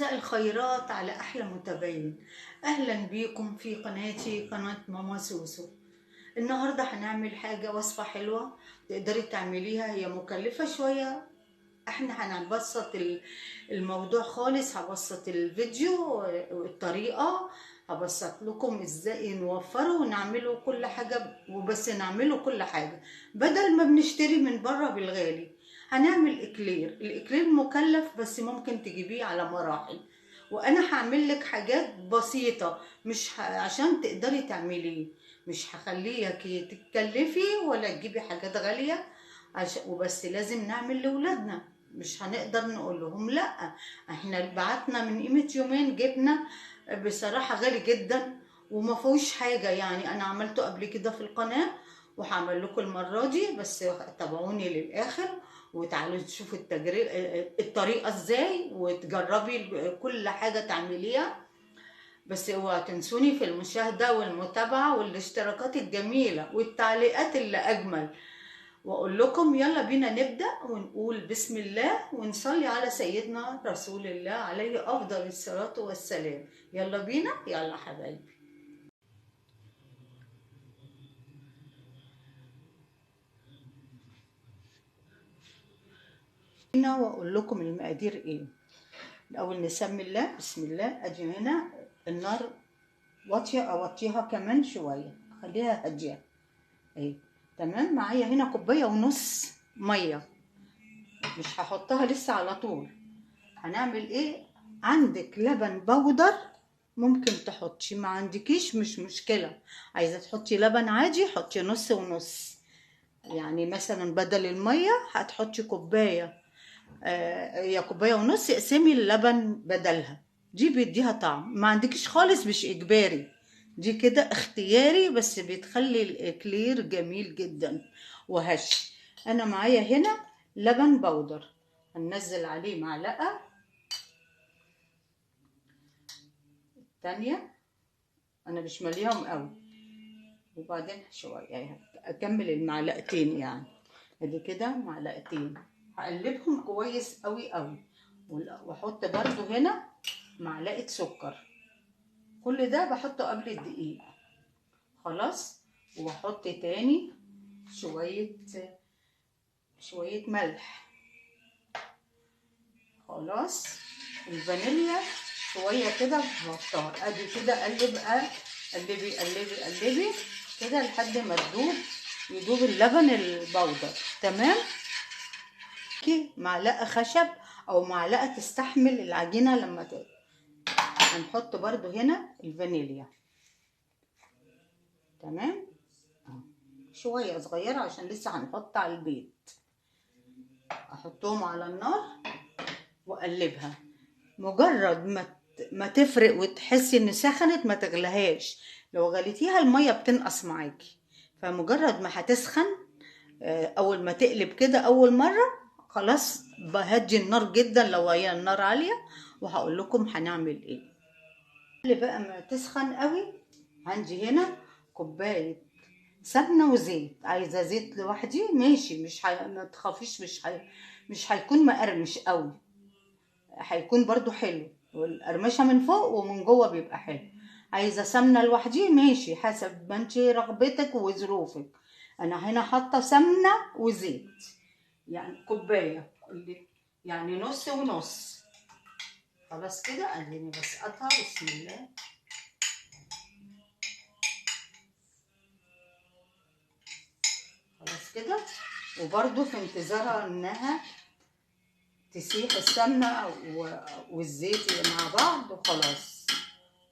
مساء الخيرات على أحلى متابعين. أهلا بيكم في قناتي، قناة ماما سوسو. النهاردة هنعمل حاجة، وصفة حلوة تقدري تعمليها. هي مكلفة شوية، احنا هنبسط الموضوع خالص. هبسط الفيديو والطريقة، هبسط لكم ازاي نوفره ونعمله كل حاجة، وبس نعمله كل حاجة بدل ما بنشتري من بره بالغالي. هنعمل الاكلير مكلف، بس ممكن تجيبيه على مراحل، وانا هعمل لك حاجات بسيطة مش عشان تقدري تعمليه. مش هخليكي تتكلفي ولا تجيبي حاجات غالية وبس. لازم نعمل لولادنا، مش هنقدر نقول لهم لا. احنا بعتنا من قيمة يومين جبنة بصراحة غالي جدا وما فيهوش حاجة. يعني انا عملته قبل كده في القناة وهعمل لكم المرة دي، بس تابعوني للآخر وتعالوا تشوفوا الطريقة ازاي وتجربي كل حاجة تعمليها. بس اوعوا تنسوني في المشاهدة والمتابعة والاشتراكات الجميلة والتعليقات اللي أجمل. وأقول لكم يلا بينا نبدأ ونقول بسم الله ونصلي على سيدنا رسول الله عليه أفضل الصلاة والسلام. يلا بينا، يلا حبايبي. هنا وأقول لكم المقادير إيه. الأول نسمي الله، بسم الله. أجي هنا النار واطية، أوطيها كمان شوية، أخليها هادية اهي. تمام. معايا هنا كوباية ونص مية، مش هحطها لسه على طول. هنعمل ايه؟ عندك لبن بودر ممكن تحطي، ما عندكيش مش مشكلة. عايزة تحطي لبن عادي حطي نص ونص. يعني مثلا بدل المية هتحطي كوباية، يا كوباية ونص، اقسمي اللبن بدلها. دي بيديها طعم. ما عندكيش خالص مش اجباري، دي كده اختياري، بس بتخلي الاكلير جميل جدا وهش. انا معايا هنا لبن بودر، هننزل عليه معلقة تانية. انا مش مليهم قوي، وبعدين شوية اكمل المعلقتين. يعني ادي كده معلقتين، هقلبهم كويس قوي قوي. واحط برضو هنا معلقة سكر. كل ده بحطه قبل الدقيق. خلاص. واحط تاني شوية ملح. خلاص. الفانيليا شوية كده بحطها. ادي كده قلبي قلبي قلبي كده لحد ما يدوب اللبن البودر. تمام. معلقة خشب او معلقة تستحمل العجينة لما هنحط برضو هنا الفانيليا. تمام. شوية صغيرة عشان لسه هنحط على البيض. احطهم على النار واقلبها. مجرد ما تفرق وتحسي ان سخنت ما تغليهاش. لو غليتيها المية بتنقص معاكي. فمجرد ما هتسخن، اول ما تقلب كده اول مرة، خلاص بهدي النار جدا لو هي النار عالية. وهقول لكم هنعمل ايه. اللي بقى ما تسخن قوي، عندي هنا كوباية سمنة وزيت. عايزة زيت لوحدي ماشي، ما تخافيش، مش هيكون مقرمش قوي، هيكون برضو حلو، والقرمشة من فوق ومن جوه بيبقى حلو. عايزة سمنة لوحدي ماشي، حسب ما انتي رغبتك وظروفك. انا هنا حاطة سمنة وزيت، يعني كوباية، يعني نص ونص. خلاص كده. اديني بسقطها. بسم الله. خلاص كده. وبرضو في انتظارها انها تسيح السمنة والزيت مع بعض. وخلاص.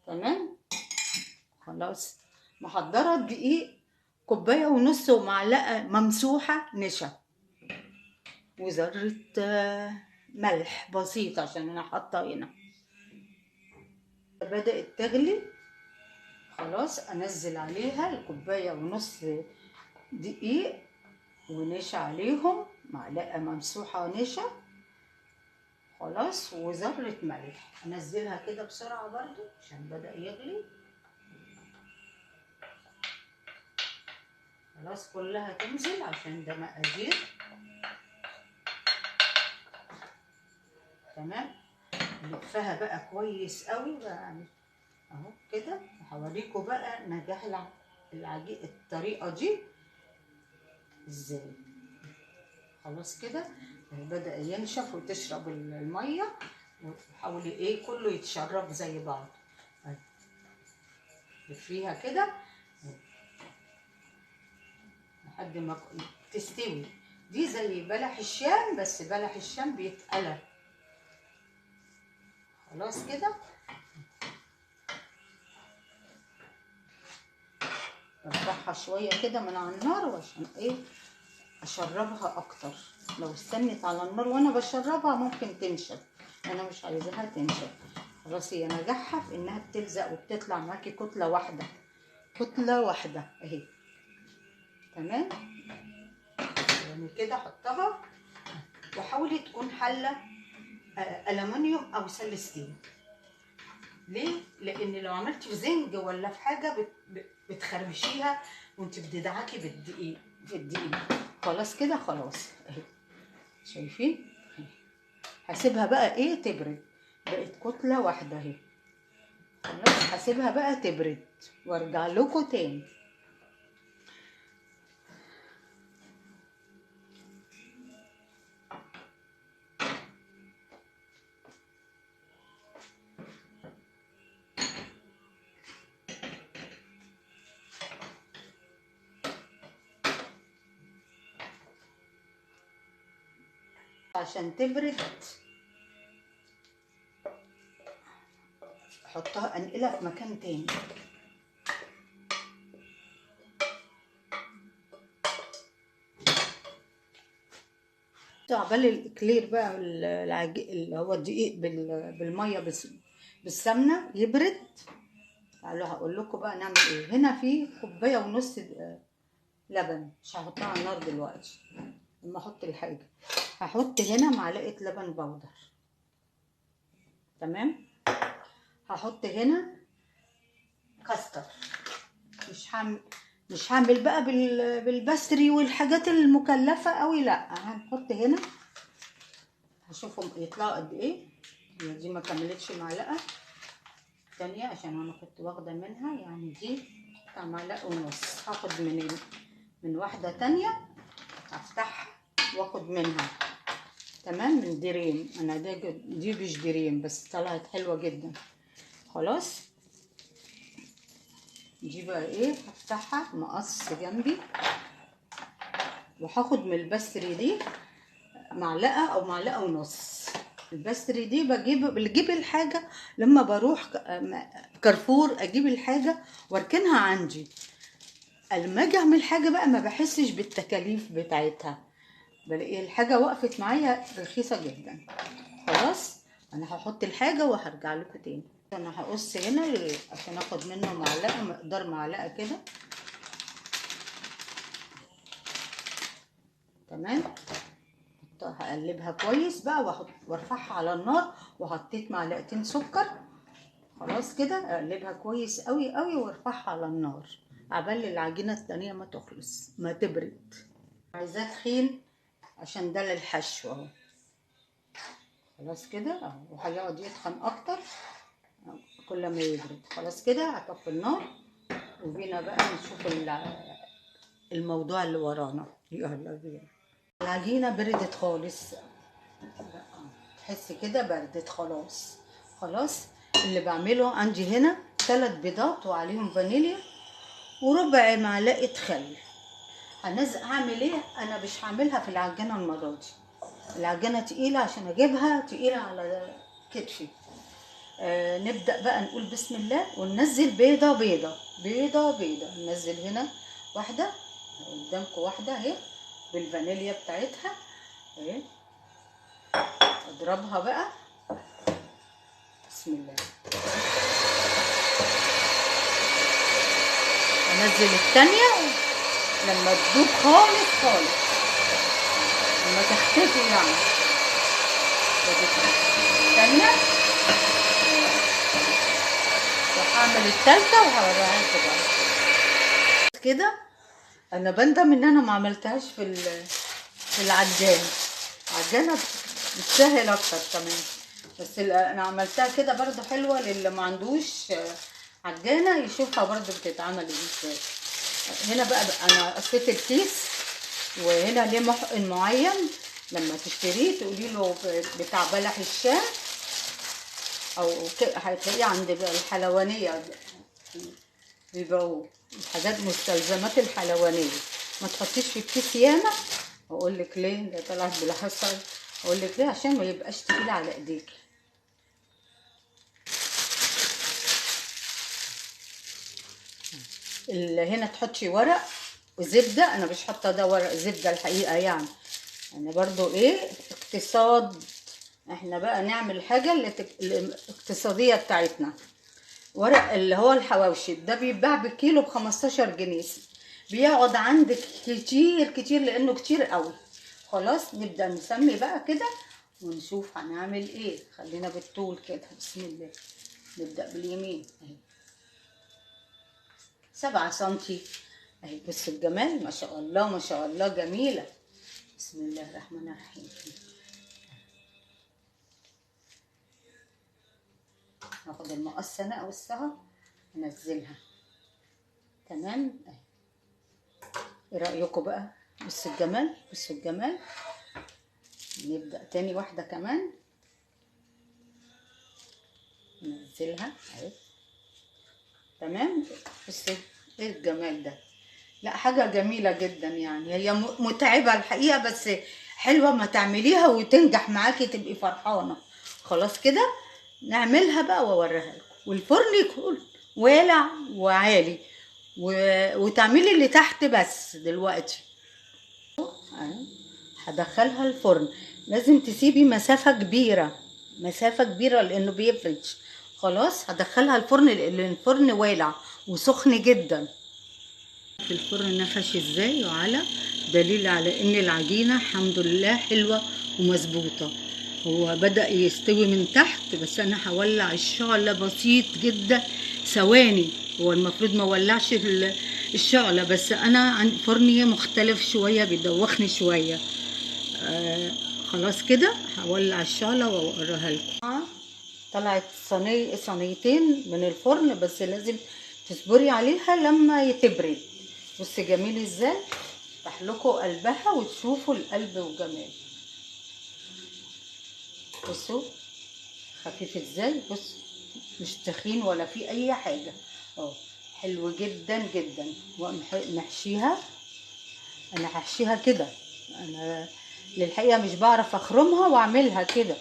تمام. خلاص. محضرة الدقيق كوباية ونص ومعلقة ممسوحة نشا وذرة ملح بسيط عشان انا حاطة هنا. بدأت تغلي. خلاص. انزل عليها الكوباية ونص دقيق ونشا عليهم، معلقة ممسوحة نشا. خلاص. وذرة ملح. انزلها كده بسرعة برضو عشان بدأ يغلي. خلاص كلها تنزل عشان ده مقادير. تمام. نلفها بقى كويس قوي بقى اهو كده. هوريكم بقى نجاح الطريقه دي ازاي. خلاص كده بدأ ينشف وتشرب الميه، وحاولي ايه كله يتشرب زي بعض. لفيها كده لحد ما تستوي. دي زي بلح الشام، بس بلح الشام بيتقلى. خلاص كده برفعها شويه كده من على النار عشان ايه اشربها اكتر. لو استنت على النار وانا بشربها ممكن تنشف، انا مش عايزاها تنشف. خلاص هي نجاحها في انها بتلزق وبتطلع معاكي كتله واحده، كتله واحده اهي. تمام يعني كده حطها. وحاولي تكون حله ألمونيوم او سلستين. ليه؟ لان لو عملتي في زنج ولا في حاجه بتخربشيها وانت بتدعكي بالدقيق في الدقيق. خلاص كده خلاص اهي شايفين. هسيبها بقى ايه تبرد، بقت كتله واحده اهي. خلاص هسيبها بقى تبرد وارجع لكم تاني. عشان تبرد احطها انقلها في مكان تاني. عبال الاكلير بقى اللي هو الدقيق بالميه بالسمنه يبرد. تعالوا هقول لكم بقى نعمل ايه. هنا في كوبايه ونص لبن، مش هحطها على النار دلوقتي لما احط الحاجه. هحط هنا معلقه لبن بودر. تمام. هحط هنا كاستر. مش هعمل بقى بالبسري والحاجات المكلفه قوي، لا هنحط هنا. هشوفهم يطلعوا قد ايه. هي دي ما كملتش معلقه تانية عشان انا كنت واخده منها، يعني دي بتاع معلقه ونص. هاخد من واحده تانية هفتحها واخد منها. تمام من دريم. انا دي مش دريم بس طلعت حلوه جدا. خلاص دي بقى ايه هفتحها مقص جنبي، وهاخد من البستري دي معلقه او معلقه ونص. البستري دي بجيب الحاجه لما بروح كارفور اجيب الحاجه واركنها عندي. لما اجي اعمل حاجه بقى ما بحسش بالتكاليف بتاعتها، بلاقي الحاجه وقفت معايا رخيصه جدا. خلاص انا هحط الحاجه وهرجع لكم تاني. انا هقص هنا عشان اخد منه معلقه، مقدار معلقه كده. تمام. هقلبها كويس بقى وارفعها على النار. وحطيت معلقتين سكر. خلاص كده اقلبها كويس قوي قوي وارفعها على النار عبال العجينه التانيه ما تخلص ما تبرد. عايزاه تخين عشان ده للحشو اهو. خلاص كده اهو، وهيقعد يتخن اكتر كل ما يبرد. خلاص كده هطفي النار وبينا بقى نشوف الموضوع اللي ورانا. يلا بينا. العجينه بردت خالص، تحس كده بردت خلاص. خلاص اللي بعمله عندي هنا 3 بيضات وعليهم فانيليا وربع معلقه خل. هعمل ايه؟ انا مش هعملها في العجينه المره دي، العجينه تقيله عشان اجيبها تقيله على كتفي. نبدا بقى نقول بسم الله وننزل بيضه بيضه بيضه بيضه. ننزل هنا واحده قدامكم، واحده اهي بالفانيليا بتاعتها اهي. اضربها بقى بسم الله. انزل التانية لما تدوب خالص خالص، لما تختفي يعني. التانية وهعمل التالتة وهوريها لكم بقى. كده انا بندم ان انا ما عملتهاش في العجان. العجانة بتسهل اكتر كمان. بس انا عملتها كده برضو حلوه للي ما عندوش عجانه يشوفها برضو بتتعمل ازاي. هنا بقى انا قصيت الكيس، وهنا ليه محقن معين لما تشتريه تقولي له بتاع بلح الشام او هتلاقيه عند الحلوانيه بيبيعوه، الحاجات مستلزمات الحلوانيه. ما تحطيش في الكيس ياما. اقول لك ليه؟ ده طلعت بلا حصل. اقول لك ليه؟ عشان ما يبقاش تقيل على ايديك. هنا تحطي ورق وزبده. انا مش حاطه ده ورق زبده الحقيقه يعني، انا برضو ايه اقتصاد. احنا بقى نعمل الحاجه الاقتصاديه بتاعتنا. ورق اللي هو الحواوشي ده بيتباع بالكيلو ب15 جنيه، بيقعد عندك كتير كتير لانه كتير قوي. خلاص نبدا نسمي بقى كده ونشوف هنعمل ايه. خلينا بالطول كده. بسم الله. نبدا باليمين اهي 7 سنتي اهي. بص الجمال، ما شاء الله ما شاء الله، جميله. بسم الله الرحمن الرحيم. هاخد المقص انا اوسها انزلها. تمام اهي. ايه رايكم بقى؟ بص الجمال بص الجمال. نبدا تاني واحده كمان ننزلها اهي. تمام. بصي ايه الجمال ده. لا حاجه جميله جدا يعني. هي متعبه الحقيقه بس حلوه ما تعمليها وتنجح معاكي تبقي فرحانه. خلاص كده نعملها بقى واوريها لكم. والفرن يكون والع وعالي وتعملي اللي تحت بس دلوقتي. هدخلها الفرن. لازم تسيبي مسافة كبيرة، مسافة كبيرة لانه بيفرج. خلاص هدخلها الفرن لان الفرن والع وسخن جدا. في الفرن نفش ازاي وعلى دليل على ان العجينة الحمد لله حلوة ومظبوطة. هو بدأ يستوي من تحت بس انا هولع الشعلة بسيط جدا ثواني. هو المفروض ما ولعش الشعلة بس انا عند فرني مختلف شوية بيدوخني شوية. خلاص كده هولع الشعلة واوريها لكم. طلعت صينيتين من الفرن بس لازم تصبري عليها لما تبرد. بص جميل ازاي. افتح لكم قلبها وتشوفوا القلب وجمال. بصوا خفيف ازاي. بص مش تخين ولا في اي حاجه. اه حلو جدا جدا. ونحشيها. انا هحشيها كده. انا للحقيقه مش بعرف اخرمها واعملها كده.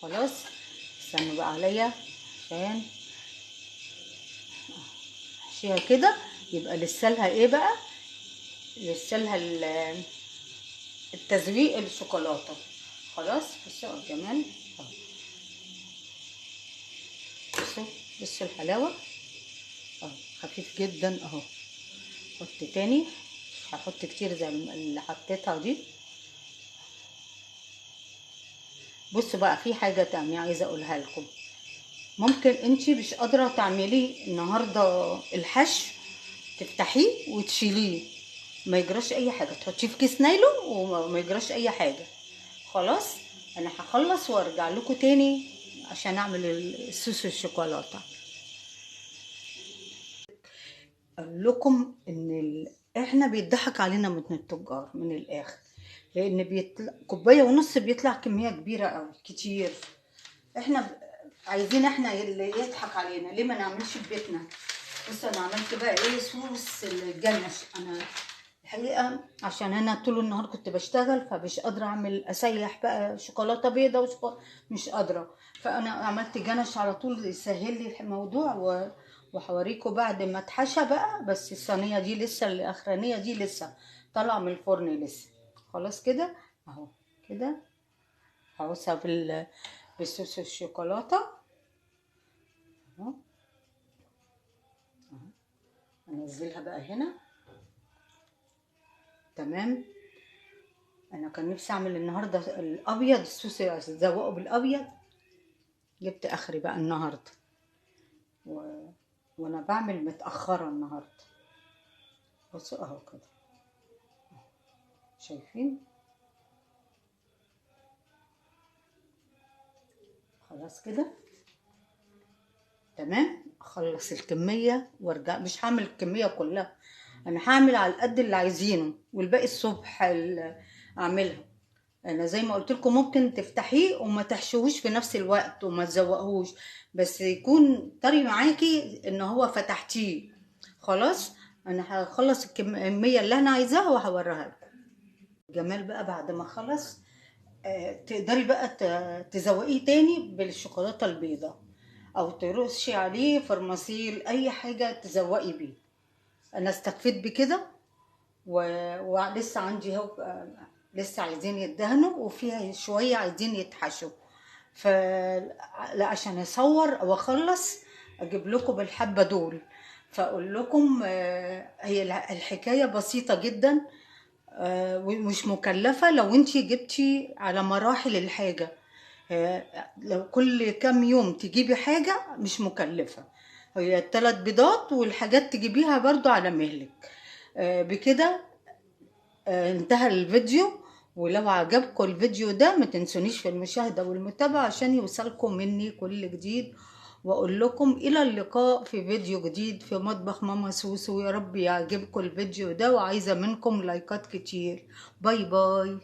خلاص استنوا بقى عليا عشان احشيها كده. يبقى لسه لها ايه بقى؟ لسه لها التزويق الشوكولاته. خلاص بصوا كمان اهو. بصوا بصوا الحلاوه اهو. خفيف جدا اهو. حط تاني. مش هحط كتير زي اللي حطيتها دي. بصوا بقى في حاجه تانية عايزه اقولها لكم. ممكن انتي مش قادره تعملي النهارده الحشو تفتحيه وتشيليه ما يجراش اي حاجه. تحطيه في كيس نايلون وما يجراش اي حاجه. خلاص انا هخلص وارجع لكم تاني عشان اعمل الصوص الشوكولاته. اقول لكم ان احنا بيضحك علينا من التجار من الاخر. لان بيطلع كوبايه ونص بيطلع كميه كبيره قوي كتير. احنا عايزين احنا اللي يضحك علينا. ليه ما نعملش في بيتنا؟ بص انا عملت بقى ايه صوص الجنش. انا الحقيقه عشان انا طول النهار كنت بشتغل فمش قادره اعمل اسيح بقى شوكولاته بيضه مش قادره. فانا عملت جنش على طول يسهل لي الموضوع وهوريكم بعد ما اتحشى بقى. بس الصينيه دي لسه الاخرانيه دي لسه طالعه من الفرن لسه. خلاص كده اهو كده هوسها بالصوص الشوكولاته اهو. انزلها بقى هنا. تمام. انا كان نفسي اعمل النهارده الابيض الصوص ازوقه بالابيض. جبت اخري بقى النهارده وانا بعمل متاخره النهارده. بصوا اهو كده شايفين. خلاص كده تمام. اخلص الكميه وارجع، مش هعمل الكميه كلها، انا هعمل على قد اللي عايزينه، والباقي الصبح اعملها. انا زي ما قلت لكم ممكن تفتحيه وما تحشوهوش في نفس الوقت وما تزوقهوش، بس يكون طري معاكي ان هو فتحتيه. خلاص انا هخلص الكميه اللي انا عايزاها وهوريها لكم. جمال بقى بعد ما خلص تقدري بقى تزوقيه تاني بالشوكولاته البيضاء، او ترشي عليه فرماسيل، اي حاجه تزوقي بيه. انا استكفيت بكده ولسه عندي اهو لسه عايزين يدهنوا، وفيها شويه عايزين يتحشوا. لا عشان اصور واخلص اجيب لكم بالحبه دول. فاقول لكم هي الحكايه بسيطه جدا ومش مكلفه لو انتي جبتي على مراحل الحاجه. لو كل كام يوم تجيبي حاجه مش مكلفه، هي 3 بيضات والحاجات تجيبيها برضو على مهلك. بكده انتهى الفيديو. ولو عجبكم الفيديو ده ما تنسونيش في المشاهدة والمتابعة عشان يوصلكم مني كل جديد، واقول لكم الى اللقاء في فيديو جديد في مطبخ ماما سوسو. يا رب يعجبكم الفيديو ده، وعايزة منكم لايكات كتير. باي باي.